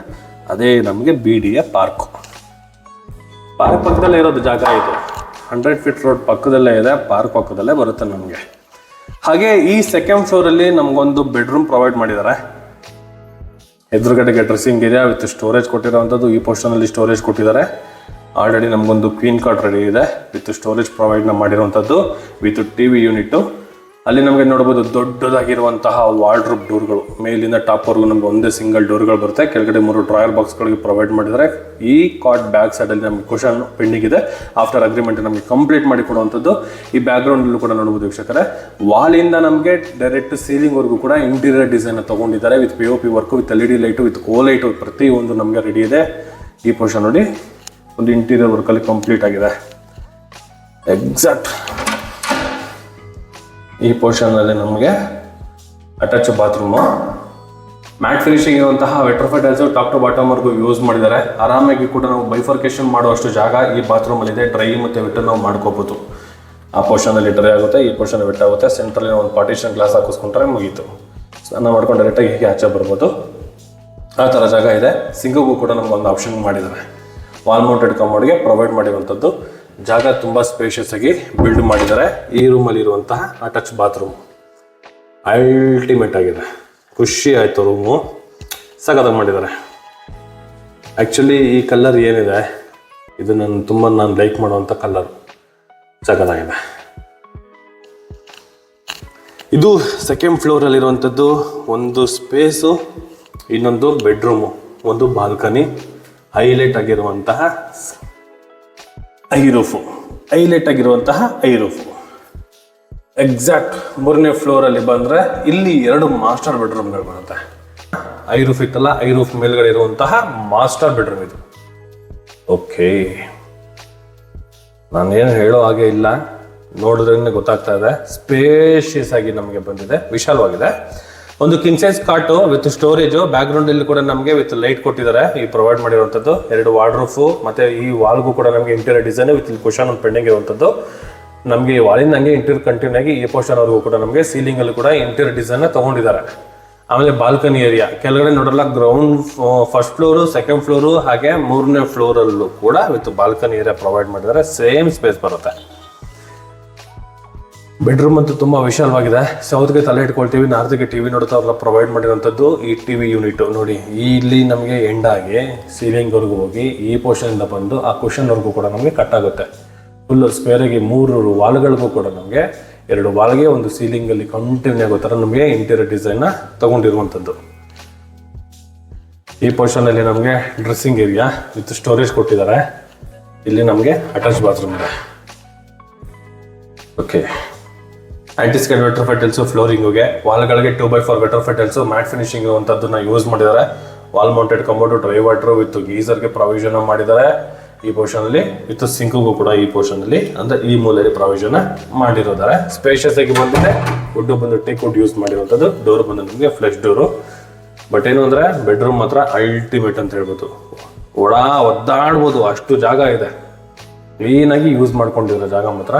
ಅದೇ ನಮಗೆ BDA ಪಾರ್ಕ್ ಪಕ್ಕದಲ್ಲೇ ಇರೋದು ಜಾಗ. ಇದು 100 feet ರೋಡ್ ಪಕ್ಕದಲ್ಲೇ ಇದೆ, ಪಾರ್ಕ್ ಪಕ್ಕದಲ್ಲೇ ಬರುತ್ತೆ ನಮಗೆ. ಹಾಗೆ ಈ ಸೆಕೆಂಡ್ ಫ್ಲೋರಲ್ಲಿ ನಮಗೊಂದು ಬೆಡ್ರೂಮ್ ಪ್ರೊವೈಡ್ ಮಾಡಿದ್ದಾರೆ. ಎದುರುಗಡೆಗೆ ಡ್ರೆಸ್ಸಿಂಗ್ ಇದೆ ವಿತ್ ಸ್ಟೋರೇಜ್ ಕೊಟ್ಟಿರೋವಂಥದ್ದು. ಈ ಪೋರ್ಷನಲ್ಲಿ ಸ್ಟೋರೇಜ್ ಕೊಟ್ಟಿದ್ದಾರೆ. ಆಲ್ರೆಡಿ ನಮಗೊಂದು ಕ್ವೀನ್ ಕಾರ್ಡ್ ರೆಡಿ ಇದೆ ವಿತ್ ಸ್ಟೋರೇಜ್ ಪ್ರೊವೈಡ್ನ ಮಾಡಿರುವಂಥದ್ದು ವಿತ್ TV ಯೂನಿಟ್ಟು. ಅಲ್ಲಿ ನಮಗೆ ನೋಡ್ಬೋದು ದೊಡ್ಡದಾಗಿರುವಂತಹ ವಾರ್ಡ್ರೋಬ್ ಡೋರ್ಗಳು, ಮೇಲಿಂದ ಟಾಪ್ವರೆಗೂ ನಮಗೆ ಒಂದೇ ಸಿಂಗಲ್ ಡೋರ್ಗಳು ಬರುತ್ತೆ. ಕೆಳಗಡೆ 3 ಡ್ರಾಯರ್ ಬಾಕ್ಸ್ಗಳಿಗೆ ಪ್ರೊವೈಡ್ ಮಾಡಿದ್ದಾರೆ. ಈ ಕಾರ್ಡ್ ಬ್ಯಾಕ್ ಸೈಡಲ್ಲಿ ನಮಗೆ ಕ್ವಶನ್ ಪೆಂಡಿಂಗ್ ಇದೆ. ಆಫ್ಟರ್ ಅಗ್ರಿಮೆಂಟ್ ನಮಗೆ ಕಂಪ್ಲೀಟ್ ಮಾಡಿ ಕೊಡುವಂಥದ್ದು. ಈ ಬ್ಯಾಕ್ಗ್ರೌಂಡಲ್ಲೂ ಕೂಡ ನೋಡ್ಬೋದು ವೀಕ್ಷಕರೇ, ವಾಲಿಂದ ನಮಗೆ ಡೈರೆಕ್ಟ್ ಸೀಲಿಂಗ್ವರೆಗೂ ಕೂಡ ಇಂಟೀರಿಯರ್ ಡಿಸೈನ್ ತಗೊಂಡಿದ್ದಾರೆ. With POP work with LED light with light ಪ್ರತಿಯೊಂದು ನಮಗೆ ರೆಡಿ ಇದೆ. ಈ ಪೋರ್ಷನ್ ನೋಡಿ ಒಂದು ಇಂಟೀರಿಯರ್ ವರ್ಕಲ್ಲಿ ಕಂಪ್ಲೀಟ್ ಆಗಿದೆ. ಎಕ್ಸಾಕ್ಟ್ ಈ ಪೋರ್ಷನ್ನಲ್ಲಿ ನಮಗೆ ಅಟ್ಯಾಚ್ ಬಾತ್ರೂಮು, ಮ್ಯಾಟ್ ಫಿನಿಶಿಂಗ್ ಇರುವಂತಹ vitrify tiles top to bottom ವರ್ಗೂ ಯೂಸ್ ಮಾಡಿದ್ದಾರೆ. ಆರಾಮಾಗಿ ಕೂಡ ನಾವು ಬೈಫರ್ಕೇಶನ್ ಮಾಡುವಷ್ಟು ಜಾಗ ಈ ಬಾತ್ರೂಮಲ್ಲಿದೆ. ಡ್ರೈ ಮತ್ತು ವೆಟ್ ನಾವು ಮಾಡ್ಕೋಬೋದು. ಆ ಪೋರ್ಷನಲ್ಲಿ ಡ್ರೈ ಆಗುತ್ತೆ, ಈ ಪೋರ್ಷನ್ ವೆಟ್ ಆಗುತ್ತೆ. ಸೆಂಟ್ರಲ್ಲಿ ಒಂದು ಪಾರ್ಟಿಷನ್ ಗ್ಲಾಸ್ ಹಾಕಿಸ್ಕೊಂಡ್ರೆ ಮುಗೀತು. ಸ್ನಾನ ಮಾಡ್ಕೊಂಡು ಡೈರೆಕ್ಟಾಗಿ ಹೀಗೆ ಆಚೆ ಬರ್ಬೋದು. ಆ ಥರ ಜಾಗ ಇದೆ. ಸಿಂಗಿಗೂ ಕೂಡ ನಮಗೊಂದು ಆಪ್ಷನ್ ಮಾಡಿದ್ದಾರೆ. ವಾಲ್ ಮೌಂಟೆಡ್ ಕಮೋಡ್ಗೆ ಪ್ರೊವೈಡ್ ಮಾಡಿರುವಂಥದ್ದು. ಜಾಗ ತುಂಬ ಸ್ಪೇಷಿಯಸ್ ಆಗಿ ಬಿಲ್ಡ್ ಮಾಡಿದ್ದಾರೆ. ಈ ರೂಮಲ್ಲಿ ಇರುವಂತಹ ಅಟ್ಯಾಚ್ ಬಾತ್ರೂಮ್ ಅಲ್ಟಿಮೇಟ್ ಆಗಿದೆ. ಖುಷಿ ಆಯಿತು. ರೂಮು ಸಖತ್ತಾಗಿ ಮಾಡಿದ್ದಾರೆ. ಆ್ಯಕ್ಚುಲಿ ಈ ಕಲರ್ ಏನಿದೆ ಇದು ನಾನು ಲೈಕ್ ಮಾಡುವಂಥ ಕಲರ್. ಸಖತ್ತಾಗಿದೆ. ಇದು ಸೆಕೆಂಡ್ ಫ್ಲೋರಲ್ಲಿರುವಂಥದ್ದು. ಒಂದು ಸ್ಪೇಸು, ಇನ್ನೊಂದು ಬೆಡ್ರೂಮು, ಒಂದು ಬಾಲ್ಕನಿ, ಹೈಲೈಟ್ ಆಗಿರುವಂತಹ ಐರೂಫು. ಎಕ್ಸಾಕ್ಟ್ 3ನೇ ಫ್ಲೋರಲ್ಲಿ ಬಂದರೆ ಇಲ್ಲಿ 2 ಮಾಸ್ಟರ್ ಬೆಡ್ರೂಮ್ಗಳು ಬರುತ್ತೆ. ಐರೂಫ್ ಇತ್ತಲ್ಲ, ಐರೂಫ್ ಮೇಲ್ಗಡೆ ಇರುವಂತಹ ಮಾಸ್ಟರ್ ಬೆಡ್ರೂಮ್ ಇದು. ಓಕೆ, ನಾನೇನು ಹೇಳೋ ಹಾಗೆ ಇಲ್ಲ, ನೋಡಿದ್ರೆ ಗೊತ್ತಾಗ್ತಾ ಇದೆ. ಸ್ಪೇಷಿಯಸ್ ಆಗಿ ನಮಗೆ ಬಂದಿದೆ, ವಿಶಾಲವಾಗಿದೆ. ಒಂದು ಕಿಂಗ್ ಸೈಜ್ ಕಾಟು ವಿತ್ ಸ್ಟೋರೇಜು. ಬ್ಯಾಕ್ಗ್ರೌಂಡ್ ಅಲ್ಲಿ ಕೂಡ ನಮಗೆ ವಿತ್ ಲೈಟ್ ಕೊಟ್ಟಿದ್ದಾರೆ. ಈ ಪ್ರೊವೈಡ್ ಮಾಡಿರುವಂಥದ್ದು 2 ವಾರ್ಡ್ರೋಫು, ಮತ್ತೆ ಈ ವಾಲ್ಗೂ ಕೂಡ ನಮಗೆ ಇಂಟೀರಿಯರ್ ಡಿಸೈನ್ ವಿತ್ ಕ್ವಶನ್ ಒಂದು ಪೆಂಡಿಂಗ್ ಇರುವಂಥದ್ದು. ನಮಗೆ ಈ ವಾಲಿಂದ ಹಂಗೆ ಇಂಟೀರಿಯರ್ ಕಂಟಿನ್ಯೂ ಆಗಿ ಈ ಪೋರ್ಷನ್ ಅವ್ರಿಗೂ ಕೂಡ ನಮಗೆ ಸೀಲಿಂಗ್ ಅಲ್ಲಿ ಕೂಡ ಇಂಟೀರಿಯರ್ ಡಿಸೈನ್ ತಗೊಂಡಿದ್ದಾರೆ. ಆಮೇಲೆ ಬಾಲ್ಕನಿ ಏರಿಯಾ ಕೆಳಗಡೆ ನೋಡಲ್ಲ, ground first floor, second floor, ಹಾಗೆ 3ನೇ ಫ್ಲೋರಲ್ಲೂ ಕೂಡ ವಿತ್ ಬಾಲ್ಕನಿ ಏರಿಯಾ ಪ್ರೊವೈಡ್ ಮಾಡಿದ್ದಾರೆ. ಸೇಮ್ ಸ್ಪೇಸ್ ಬರುತ್ತೆ. ಬೆಡ್ರೂಮ್ ಅಂತೂ ತುಂಬ ವಿಶಾಲವಾಗಿದೆ. ಸೌತ್ಗೆ ತಲೆ ಇಟ್ಕೊಳ್ತೀವಿ, ನಾರ್ತ್ಗೆ ಟಿವಿ ನೋಡ್ತಾ ಅವ್ರನ್ನ ಪ್ರೊವೈಡ್ ಮಾಡಿರೋಂಥದ್ದು ಈ ಟಿವಿ ಯೂನಿಟ್ ನೋಡಿ. ಇಲ್ಲಿ ನಮಗೆ ಎಂಡಾಗಿ ಸೀಲಿಂಗ್ವರೆಗೂ ಹೋಗಿ ಈ ಪೋರ್ಷನಿಂದ ಬಂದು ಆ ಕುಷನ್ವರೆಗೂ ಕೂಡ ನಮಗೆ ಕಟ್ ಆಗುತ್ತೆ. ಫುಲ್ಲು ಸ್ಕ್ವೇರಾಗಿ 3 ವಾಲ್ಗಳಿಗೂ ಕೂಡ ನಮಗೆ 2 ವಾಲ್ಗೆ ಒಂದು ಸೀಲಿಂಗಲ್ಲಿ ಕಂಟಿನ್ಯೂ ಆಗೋ ಥರ ನಮಗೆ ಇಂಟೀರಿಯರ್ ಡಿಸೈನ್ನ ತೊಗೊಂಡಿರುವಂಥದ್ದು. ಈ ಪೋರ್ಷನಲ್ಲಿ ನಮಗೆ ಡ್ರೆಸ್ಸಿಂಗ್ ಏರಿಯಾ ವಿತ್ ಸ್ಟೋರೇಜ್ ಕೊಟ್ಟಿದ್ದಾರೆ. ಇಲ್ಲಿ ನಮಗೆ ಅಟ್ಯಾಚ್ ಬಾತ್ರೂಮ್ ಇದೆ. ಓಕೆ, ಆಂಟಿಸ್ಕೇಡ್ ವೆಟ್ರೋಫೈಟ್ ಟೈಲ್ಸು ಫ್ಲೋರಿಂಗ್ಗೆ, ವಾಲ್ಗಳಿಗೆ 2x4 vitrified tiles matte finishing ಅಂತದನ್ನ ಯೂಸ್ ಮಾಡಿದ್ದಾರೆ. Wall mounted commode, dry water with ಗೀಸರ್ಗೆ ಪ್ರಾವಿಷನ್ ಮಾಡಿದ್ದಾರೆ. ಈ ಪೋರ್ಷನಲ್ಲಿ ವಿತ್ ಸಿಂಕ್ಗೂ ಕೂಡ ಈ ಪೋರ್ಷನಲ್ಲಿ ಅಂದರೆ ಈ ಮೂಲೆಯಲ್ಲಿ ಪ್ರಾವಿಷನ್ ಮಾಡಿರೋದಾರೆ. ಸ್ಪೇಷಿಯಸ್ ಆಗಿ ಬಂದಿದೆ. ವುಡ್ ಬಂದು ಟೇಕ್ ವುಡ್ ಯೂಸ್ ಮಾಡಿರುವಂಥದ್ದು. ಡೋರ್ ಬಂದು ನಿಮಗೆ ಫ್ಲೆಶ್ ಡೋರು. ಬಟ್ ಏನು ಅಂದರೆ ಬೆಡ್ರೂಮ್ ಮಾತ್ರ ಅಲ್ಟಿಮೇಟ್ ಅಂತ ಹೇಳ್ಬೋದು. ಒದ್ದಾಡ್ಬೋದು ಅಷ್ಟು ಜಾಗ ಇದೆ. ಕ್ಲೀನಾಗಿ ಯೂಸ್ ಮಾಡ್ಕೊಂಡಿರೋ ಜಾಗ ಮಾತ್ರ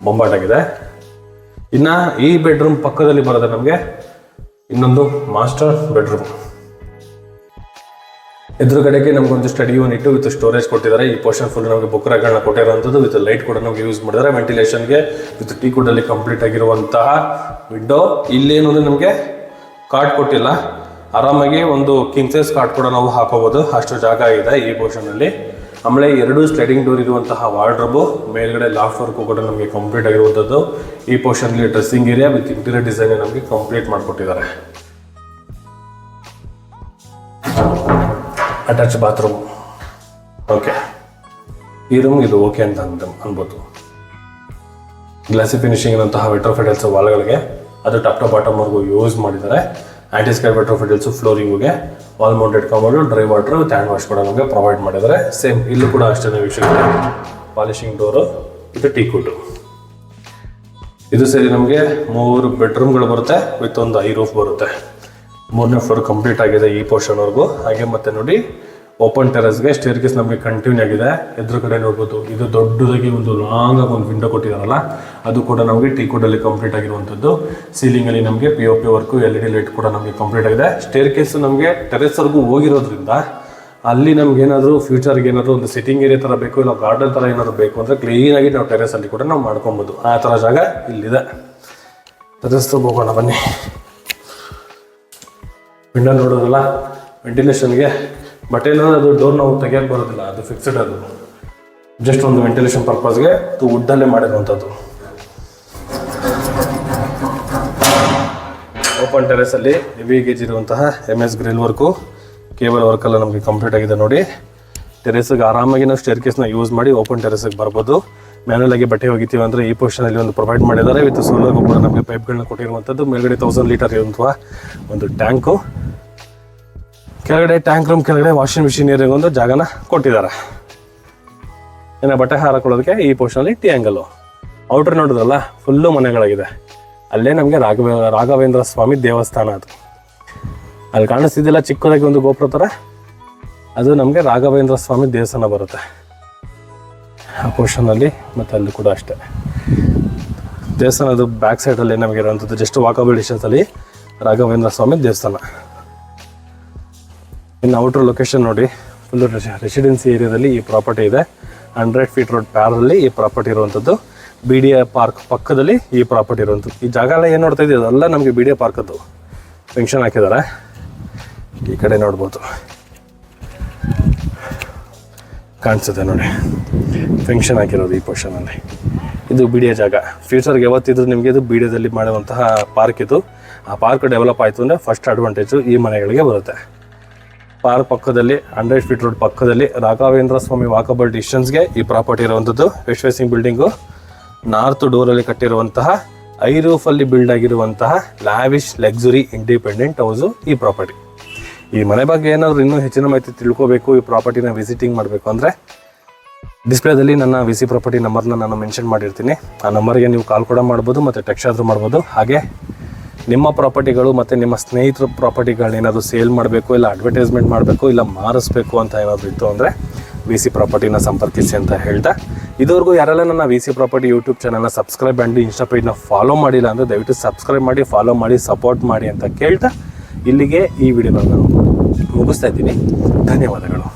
ಬೊಂಬಾಟಾಗಿದೆ. ಇನ್ನು ಈ ಬೆಡ್ರೂಮ್ ಪಕ್ಕದಲ್ಲಿ ಬರೋದು ನಮಗೆ ಇನ್ನೊಂದು ಮಾಸ್ಟರ್ ಬೆಡ್ರೂಮ್. ಎದುರುಗಡೆಗೆ ನಮಗೊಂದು ಸ್ಟಡಿ ಯೂನಿಟ್ ವಿತ್ ಸ್ಟೋರೇಜ್ ಕೊಟ್ಟಿದ್ದಾರೆ. ಈ ಪೋರ್ಷನ್ ಫುಲ್ ನಮಗೆ ಬುಕ್ರಾಗಳನ್ನ ಕೊಟ್ಟಿರೋಂಥದ್ದು ವಿತ್ ಲೈಟ್ ಕೂಡ ನಮಗೆ ಯೂಸ್ ಮಾಡಿದ್ದಾರೆ. ವೆಂಟಿಲೇಷನ್ಗೆ ವಿತ್ ಟೀ ಕುಡ್ಡಲ್ಲಿ ಕಂಪ್ಲೀಟ್ ಆಗಿರುವಂತಹ ವಿಂಡೋ. ಇಲ್ಲೇನು ಅಂದರೆ ನಮಗೆ ಕಾಟ್ ಕೊಟ್ಟಿಲ್ಲ. ಆರಾಮಾಗಿ ಒಂದು ಕಿಂಗ್ ಸೈಜ್ ಕಾಟ್ ಕೂಡ ನಾವು ಹಾಕೋಬೋದು, ಅಷ್ಟು ಜಾಗ ಇದೆ ಈ ಪೋರ್ಷನಲ್ಲಿ. ಆಮೇಲೆ 2 ಸ್ಲೈಡಿಂಗ್ ಡೋರ್ ಇರುವಂತಹ ವಾರ್ಡ್ರೋಬು, ಮೇಲ್ಗಡೆ ಲಾಫ್ಟ್ ವರ್ಕು ಕೂಡ ನಮಗೆ ಕಂಪ್ಲೀಟ್ ಆಗಿರುವಂಥದ್ದು. ಈ ಪೋರ್ಷನ್ಲಿ dressing area with interior design ನಮಗೆ ಕಂಪ್ಲೀಟ್ ಮಾಡಿಕೊಟ್ಟಿದ್ದಾರೆ. Attach bathroom. ಓಕೆ, ಈ ರೂಮ್ ಇದು ಓಕೆ ಅಂತ ಅನ್ಬೋದು. ಗ್ಲಾಸಿ ಫಿನಿಶಿಂಗ್ ಇರುವಂತಹ ವೆಟ್ರೋಫೈಟ್ ಟೈಲ್ಸ್ ವಾಲ್ಗಳಿಗೆ, ಅದು ಟಾಪ್ ಟು ಬಾಟಮ್ವರೆಗೂ ಯೂಸ್ ಮಾಡಿದ್ದಾರೆ. ಆಂಟಿಸ್ಕೇಡ್ ವೆಟ್ರೋಫೈಟ್ ಟೈಲ್ಸ್ ಫ್ಲೋರಿಂಗ್ಗೆ, wall mounted commode, dry water with hand wash ಕೂಡ ನಮಗೆ ಪ್ರೊವೈಡ್ ಮಾಡಿದ್ದಾರೆ. ಸೇಮ್ ಇಲ್ಲೂ ಕೂಡ ಅಷ್ಟೇ ವಿಷಯಗಳು. Polishing door with teakwood. ಇದು ಸೇರಿ ನಮಗೆ 3 ಬೆಡ್ರೂಮ್ಗಳು ಬರುತ್ತೆ ವಿತ್ ಒಂದು ಐ ರೂಫ್ ಬರುತ್ತೆ. 3ನೇ ಫ್ಲೋರ್ ಕಂಪ್ಲೀಟ್ ಆಗಿದೆ ಈ ಪೋರ್ಷನ್ವರೆಗೂ. ಹಾಗೆ ಮತ್ತೆ ನೋಡಿ ಓಪನ್ ಟೆರೆಸ್ಗೆ ಸ್ಟೇರ್ಕೇಸ್ ನಮಗೆ ಕಂಟಿನ್ಯೂ ಆಗಿದೆ. ಎದುರು ಕಡೆ ನೋಡ್ಬೋದು, ಇದು ದೊಡ್ಡದಾಗಿ ಒಂದು ಲಾಂಗ್ ಆಗಿ ಒಂದು ವಿಂಡೋ ಕೊಟ್ಟಿದ್ದಾರಲ್ಲ, ಅದು ಕೂಡ ನಮಗೆ ಟೀ ಕುಡ್ಡಲ್ಲಿ ಕಂಪ್ಲೀಟ್ ಆಗಿರುವಂಥದ್ದು. ಸೀಲಿಂಗಲ್ಲಿ ನಮಗೆ POP ವರ್ಕು, LED ಲೈಟ್ ಕೂಡ ನಮಗೆ ಕಂಪ್ಲೀಟ್ ಆಗಿದೆ. ಸ್ಟೇರ್ಕೇಸ್ ನಮಗೆ ಟೆರೆಸ್ವರೆಗೂ ಹೋಗಿರೋದ್ರಿಂದ ಅಲ್ಲಿ ನಮ್ಗೆ ಏನಾದರೂ ಫ್ಯೂಚರ್ಗೆ ಏನಾದರೂ ಒಂದು ಸಿಟ್ಟಿಂಗ್ ಏರಿಯಾ ಥರ ಬೇಕು, ಇಲ್ಲ ಗಾರ್ಡನ್ ಥರ ಏನಾದರೂ ಬೇಕು ಅಂದರೆ ಕ್ಲೀನಾಗಿ ನಾವು ಟೆರೆಸಲ್ಲಿ ಕೂಡ ನಾವು ಮಾಡ್ಕೊಬೋದು. ಆ ಥರ ಜಾಗ ಇಲ್ಲಿದೆ. ಟೆರೆಸ್ ಹೋಗೋಣ ಬನ್ನಿ. ವಿಂಡೋ ನೋಡೋದಲ್ಲ, ವೆಂಟಿಲೇಷನ್ಗೆ. ಬಟ್ ಏನಂದ್ರೆ ಅದು ಡೋರ್ ನಾವು ತೆಗಿಯೋಕೆ ಬರೋದಿಲ್ಲ, ಅದು ಫಿಕ್ಸ್ಡ್. ಅದು ಜಸ್ಟ್ ಒಂದು ವೆಂಟಿಲೇಷನ್ ಪರ್ಪಸ್ಗೆ ವುಡ್ಡಲ್ಲೇ ಮಾಡಿರುವಂಥದ್ದು. ಓಪನ್ ಟೆರೆಸಲ್ಲಿ ಹೆವಿ ಗೇಜ್ ಇರುವಂತಹ MS ಗ್ರಿಲ್ ವರ್ಕು, ಕೇಬಲ್ ವರ್ಕೆಲ್ಲ ನಮಗೆ ಕಂಪ್ಲೀಟ್ ಆಗಿದೆ ನೋಡಿ. ಟೆರೆಸ್ಗೆ ಆರಾಮಾಗಿ ನಾವು ಸ್ಟೇರ್ಕೇಸ್ನ ಯೂಸ್ ಮಾಡಿ ಓಪನ್ ಟೆರೆಸ್ಗೆ ಬರ್ಬೋದು. ಮ್ಯಾನುವಲ್ ಆಗಿ ಬಟ್ಟೆ ಹೋಗಿತೀವಿ ಅಂದರೆ ಈ ಪೋರ್ಷನಲ್ಲಿ ಒಂದು ಪ್ರೊವೈಡ್ ಮಾಡಿದ್ದಾರೆ. ವಿತ್ ಸೋಲಾರ್ಗೂ ಕೂಡ ನಮಗೆ ಪೈಪ್ಗಳನ್ನ ಕೊಟ್ಟಿರುವಂಥದ್ದು. ಮೇಲ್ಗಡೆ 1000 ಲೀಟರ್ ಇರುವಂತಹ ಒಂದು ಟ್ಯಾಂಕು, ಕೆಳಗಡೆ ಟ್ಯಾಂಕ್ ರೂಮ್ ಕೆಳಗಡೆ ವಾಷಿಂಗ್ ಮಿಷಿನ್ ಏರಿಯಾಗೆ ಒಂದು ಜಾಗನ ಕೊಟ್ಟಿದ್ದಾರೆ. ಇನ್ನು ಬಟ್ಟೆ ಹಾಕೊಳ್ಳೋದಕ್ಕೆ ಈ ಪೋರ್ಷನಲ್ಲಿ ಟ್ಯಾಂಗಲ್ಲು. ಔಟ್ರ್ ನೋಡೋದಲ್ಲ ಫುಲ್ಲು ಮನೆಗಳಾಗಿದೆ. ಅಲ್ಲೇ ನಮಗೆ ರಾಘವೇಂದ್ರ ಸ್ವಾಮಿ ದೇವಸ್ಥಾನ. ಅದು ಅಲ್ಲಿ ಕಾಣಿಸ್ತಿದ್ದಿಲ್ಲ ಚಿಕ್ಕದಾಗಿ ಒಂದು ಗೋಪುರ ಥರ, ಅದು ನಮಗೆ ರಾಘವೇಂದ್ರ ಸ್ವಾಮಿ ದೇವಸ್ಥಾನ ಬರುತ್ತೆ ಆ ಪೋರ್ಷನಲ್ಲಿ. ಮತ್ತು ಅಲ್ಲಿ ಕೂಡ ಅಷ್ಟೇ ದೇವಸ್ಥಾನದ ಬ್ಯಾಕ್ ಸೈಡಲ್ಲಿ ನಮಗೆ ಇರುವಂಥದ್ದು ಜಸ್ಟ್ ವಾಕಬಲ್ ಡಿಸ್ಟೆನ್ಸಲ್ಲಿ ರಾಘವೇಂದ್ರ ಸ್ವಾಮಿ ದೇವಸ್ಥಾನ. ಇನ್ನು ಔಟ್ರ್ ಲೊಕೇಶನ್ ನೋಡಿ, ಫುಲ್ಲು ರೆಸಿಡೆನ್ಸಿ ಏರಿಯಾದಲ್ಲಿ ಈ ಪ್ರಾಪರ್ಟಿ ಇದೆ. 100 ಫೀಟ್ ರೋಡ್ ಪ್ಯಾರಲ್ಲಿ ಈ ಪ್ರಾಪರ್ಟಿ ಇರುವಂಥದ್ದು. BDA ಪಾರ್ಕ್ ಪಕ್ಕದಲ್ಲಿ ಈ ಪ್ರಾಪರ್ಟಿ ಇರುವಂಥದ್ದು. ಈ ಜಾಗ ಎಲ್ಲ ಏನು ನೋಡ್ತಾ ಇದ್ದೀವಿ ಅದೆಲ್ಲ ನಮಗೆ BDA ಪಾರ್ಕದ್ದು ಫಂಕ್ಷನ್ ಹಾಕಿದ್ದಾರೆ. ಈ ಕಡೆ ನೋಡ್ಬೋದು, ಕಾಣಿಸುತ್ತೆ ನೋಡಿ, ಫಂಕ್ಷನ್ ಹಾಕಿರೋದು ಈ ಪೋರ್ಷನಲ್ಲಿ. ಇದು BDA ಜಾಗ. ಫ್ಯೂಚರ್ಗೆ ಯಾವತ್ತಿದ್ರು ನಿಮಗೆ ಇದು BDAದಲ್ಲಿ ಮಾಡುವಂತಹ ಪಾರ್ಕ್ ಇದು. ಆ ಪಾರ್ಕ್ ಡೆವಲಪ್ ಆಯಿತು ಅಂದರೆ ಫಸ್ಟ್ ಅಡ್ವಾಂಟೇಜು ಈ ಮನೆಗಳಿಗೆ ಬರುತ್ತೆ. ಪಾರ್ಕ್ ಪಕ್ಕದಲ್ಲಿ 100 ಫೀಟ್ ರೋಡ್ ಪಕ್ಕದಲ್ಲಿ ರಾಘವೇಂದ್ರ ಸ್ವಾಮಿ ವಾಕಬಲ್ ಡಿಸ್ಟೆನ್ಸ್ಗೆ ಈ ಪ್ರಾಪರ್ಟಿ ಇರುವಂಥದ್ದು. ವೆಸ್ಟ್ ಫೇಸಿಂಗ್ ಬಿಲ್ಡಿಂಗು, ನಾರ್ತ್ ಡೋರಲ್ಲಿ ಕಟ್ಟಿರುವಂತಹ ಐ ರೂಫಲ್ಲಿ ಬಿಲ್ಡ್ ಆಗಿರುವಂತಹ ಲ್ಯಾವಿಶ್ ಲಕ್ಸುರಿ ಇಂಡಿಪೆಂಡೆಂಟ್ ಹೌಸು ಈ ಪ್ರಾಪರ್ಟಿ. ಈ ಮನೆ ಬಗ್ಗೆ ಏನಾದರೂ ಇನ್ನೂ ಹೆಚ್ಚಿನ ಮಾಹಿತಿ ತಿಳ್ಕೋಬೇಕು, ಈ ಪ್ರಾಪರ್ಟಿನ ವಿಸಿಟಿಂಗ್ ಮಾಡಬೇಕು ಅಂದರೆ ಡಿಸ್ಪ್ಲೇದಲ್ಲಿ ನನ್ನ VC ಪ್ರಾಪರ್ಟಿ ನಂಬರ್ನ ನಾನು ಮೆನ್ಷನ್ ಮಾಡಿರ್ತೀನಿ. ಆ ನಂಬರ್ಗೆ ನೀವು ಕಾಲ್ ಕೂಡ ಮಾಡ್ಬೋದು ಮತ್ತು ಟೆಕ್ಸ್ಟ್ ಆದರೂ ಮಾಡ್ಬೋದು. ಹಾಗೆ ನಿಮ್ಮ ಪ್ರಾಪರ್ಟಿಗಳು ಮತ್ತು ನಿಮ್ಮ ಸ್ನೇಹಿತರ ಪ್ರಾಪರ್ಟಿಗಳನ್ನೇನಾದರೂ ಸೇಲ್ ಮಾಡಬೇಕು, ಇಲ್ಲ ಅಡ್ವರ್ಟೈಸ್ಮೆಂಟ್ ಮಾಡಬೇಕು, ಇಲ್ಲ ಮಾರಿಸ್ಬೇಕು ಅಂತ ಏನಾದರೂ ಇತ್ತು ಅಂದರೆ VC ಪ್ರಾಪರ್ಟಿನ ಸಂಪರ್ಕಿಸಿ ಅಂತ ಹೇಳ್ತಾ, ಇದುವರೆಗೂ ಯಾರೆಲ್ಲ ನನ್ನ VC ಪ್ರಾಪರ್ಟಿ ಯೂಟ್ಯೂಬ್ ಚಾನಲ್ನ ಸಬ್ಸ್ಕ್ರೈಬ್ ಮಾಡಿ ಇನ್ಸ್ಟಾ ಪೇಜ್ನ ಫಾಲೋ ಮಾಡಿಲ್ಲ ಅಂದರೆ ದಯವಿಟ್ಟು ಸಬ್ಸ್ಕ್ರೈಬ್ ಮಾಡಿ, ಫಾಲೋ ಮಾಡಿ, ಸಪೋರ್ಟ್ ಮಾಡಿ ಅಂತ ಕೇಳ್ತಾ ಇಲ್ಲಿಗೆ ಈ ವಿಡಿಯೋನ ನಾನು ಮುಗಿಸ್ತಾ ಇದ್ದೀನಿ. ಧನ್ಯವಾದಗಳು.